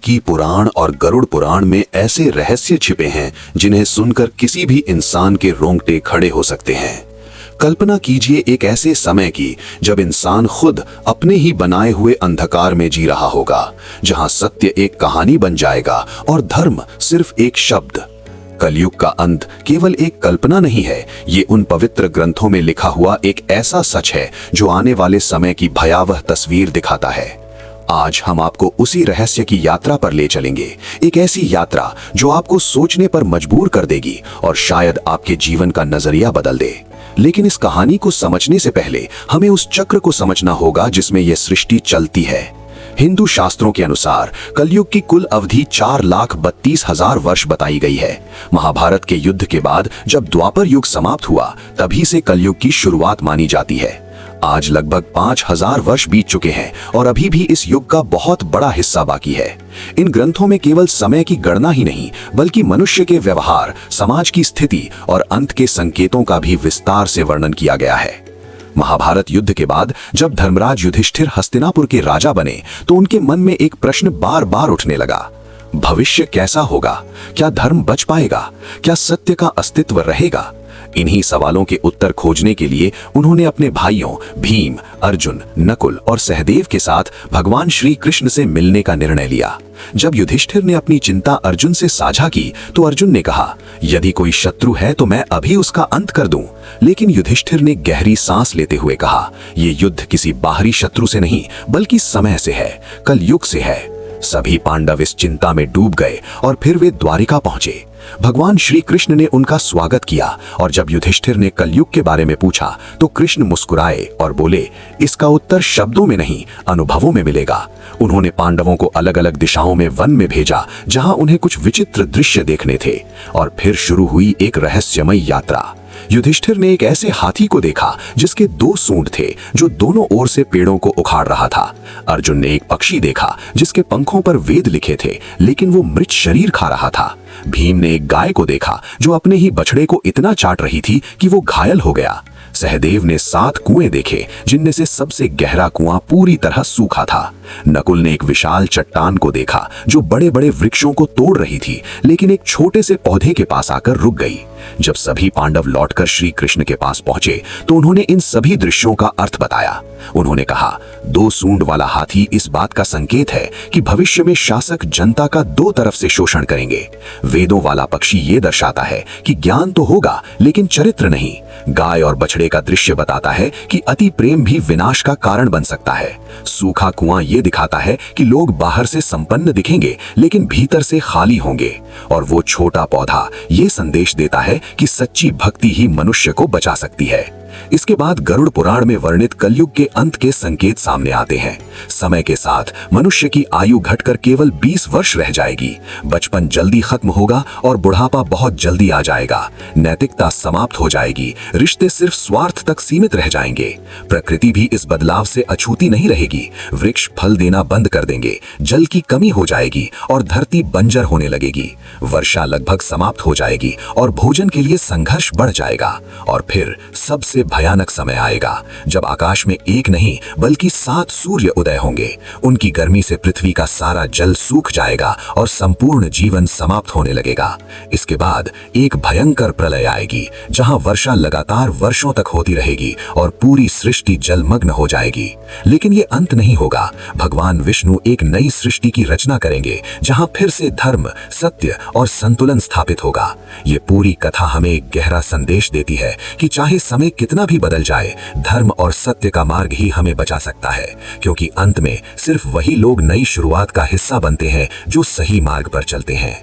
वाल्मीकि पुराण और गरुड़ पुराण में ऐसे रहस्य छिपे हैं जिन्हें सुनकर किसी भी इंसान के रोंगटे खड़े हो सकते हैं। कल्पना कीजिए एक ऐसे समय की जब इंसान खुद अपने ही बनाए हुए अंधकार में जी रहा होगा, जहां सत्य एक कहानी बन जाएगा और धर्म सिर्फ एक शब्द। कलयुग का अंत केवल एक कल्पना नहीं है, ये उन पवित्र ग्रंथों में लिखा हुआ एक ऐसा सच है जो आने वाले समय की भयावह तस्वीर दिखाता है। आज हम आपको उसी रहस्य की यात्रा पर ले चलेंगे, एक ऐसी यात्रा जो आपको सोचने पर मजबूर कर देगी और शायद आपके जीवन का नजरिया बदल दे। लेकिन इस कहानी को समझने से पहले हमें उस चक्र को समझना होगा जिसमें यह सृष्टि चलती है। हिंदू शास्त्रों के अनुसार कलयुग की कुल अवधि 4,32,000 वर्ष बताई गई है। महाभारत के युद्ध के बाद जब द्वापर युग समाप्त हुआ, तभी से कलयुग की शुरुआत मानी जाती है। आज लगभग 5,000 वर्ष बीत चुके हैं और अभी भी इस युग का बहुत बड़ा हिस्सा बाकी है। इन ग्रंथों में केवल समय की गणना ही नहीं, बल्कि मनुष्य के व्यवहार, समाज की स्थिति और अंत के संकेतों का भी विस्तार से वर्णन किया गया है। महाभारत युद्ध के बाद जब धर्मराज युधिष्ठिर हस्तिनापुर के राजा बने, तो उनके मन में एक प्रश्न बार बार उठने लगा। भविष्य कैसा होगा? क्या धर्म बच पाएगा? क्या सत्य का अस्तित्व रहेगा? इन्हीं सवालों के उत्तर खोजने के लिए उन्होंने अपने भाइयों भीम, अर्जुन, नकुल और सहदेव के साथ भगवान श्री कृष्ण से मिलने का निर्णय लिया। जब युधिष्ठिर ने अपनी चिंता अर्जुन से साझा की, तो अर्जुन ने कहा, यदि कोई शत्रु है तो मैं अभी उसका अंत कर दूं। लेकिन युधिष्ठिर ने गहरी सांस लेते हुए कहा, ये युद्ध किसी बाहरी शत्रु से नहीं, बल्कि समय से है, कलयुग से है। सभी पांडव इस चिंता में डूब गए और फिर वे द्वारिका पहुंचे। भगवान श्री कृष्ण ने उनका स्वागत किया और जब युधिष्ठिर ने कलयुग के बारे में पूछा, तो कृष्ण मुस्कुराए और बोले, इसका उत्तर शब्दों में नहीं, अनुभवों में मिलेगा। उन्होंने पांडवों को अलग अलग दिशाओं में वन में भेजा, जहां उन्हें कुछ विचित्र दृश्य देखने थे, और फिर शुरू हुई एक रहस्यमय यात्रा। युधिष्ठिर ने एक ऐसे हाथी को देखा जिसके 2 सूंड थे, जो दोनों ओर से पेड़ों को उखाड़ रहा था। अर्जुन ने एक पक्षी देखा जिसके पंखों पर वेद लिखे थे, लेकिन वो मृत शरीर खा रहा था। भीम ने एक गाय को देखा जो अपने ही बछड़े को इतना चाट रही थी कि वो घायल हो गया। सहदेव ने 7 कुएं देखे, जिनमें से सबसे गहरा कुआं पूरी तरह सूखा था। नकुल ने एक विशाल चट्टान को देखा जो बड़े बड़े वृक्षों को तोड़ रही थी, लेकिन एक छोटे से पौधे के पास आकर रुक गई। जब सभी पांडव लौटकर श्री कृष्ण के पास पहुंचे, तो उन्होंने इन सभी दृश्यों का अर्थ बताया। उन्होंने कहा, 2 सूंड वाला हाथी इस बात का संकेत है कि भविष्य में शासक जनता का 2 तरफ से शोषण करेंगे। वेदों वाला पक्षी ये दर्शाता है कि ज्ञान तो होगा, लेकिन चरित्र नहीं। गाय और बछड़े का दृश्य बताता है कि अति प्रेम भी विनाश का कारण बन सकता है। सूखा कुआं ये दिखाता है कि लोग बाहर से संपन्न दिखेंगे, लेकिन भीतर से खाली होंगे। और वो छोटा पौधा ये संदेश देता है कि सच्ची भक्ति ही मनुष्य को बचा सकती है। इसके बाद गरुड़ पुराण में वर्णित कलयुग के अंत के संकेत सामने आते हैं। समय के साथ मनुष्य की आयु घटकर केवल 20 वर्ष रह जाएगी। बचपन जल्दी खत्म होगा और बुढ़ापा बहुत जल्दी आ जाएगा। नैतिकता समाप्त हो जाएगी, रिश्ते सिर्फ स्वार्थ तक सीमित रह जाएंगे। प्रकृति भी इस बदलाव से अछूती नहीं रहेगी। वृक्ष फल देना बंद कर देंगे, जल की कमी हो जाएगी और धरती बंजर होने लगेगी। वर्षा लगभग समाप्त हो जाएगी और भोजन के लिए संघर्ष बढ़ जाएगा। और फिर सबसे भयानक समय आएगा जब आकाश में एक नहीं बल्कि 7 सूर्य उदय होंगे। उनकी गर्मी से पृथ्वी का सारा जल सूख जाएगा और संपूर्ण जीवन समाप्त होने लगेगा। इसके बाद एक भयंकर प्रलय आएगी, जहां वर्षा लगातार वर्षों तक होती रहेगी और पूरी सृष्टि जलमग्न हो जाएगी। लेकिन ये अंत नहीं होगा। भगवान विष्णु एक नई सृष्टि की रचना करेंगे, जहां फिर से धर्म, सत्य और संतुलन स्थापित होगा। ये पूरी कथा हमें एक गहरा संदेश देती है कि चाहे समय कितना भी बदल जाए, धर्म और सत्य का मार्ग ही हमें बचा सकता है, क्योंकि अंत में सिर्फ वही लोग नई शुरुआत का हिस्सा बनते हैं जो सही मार्ग पर चलते हैं।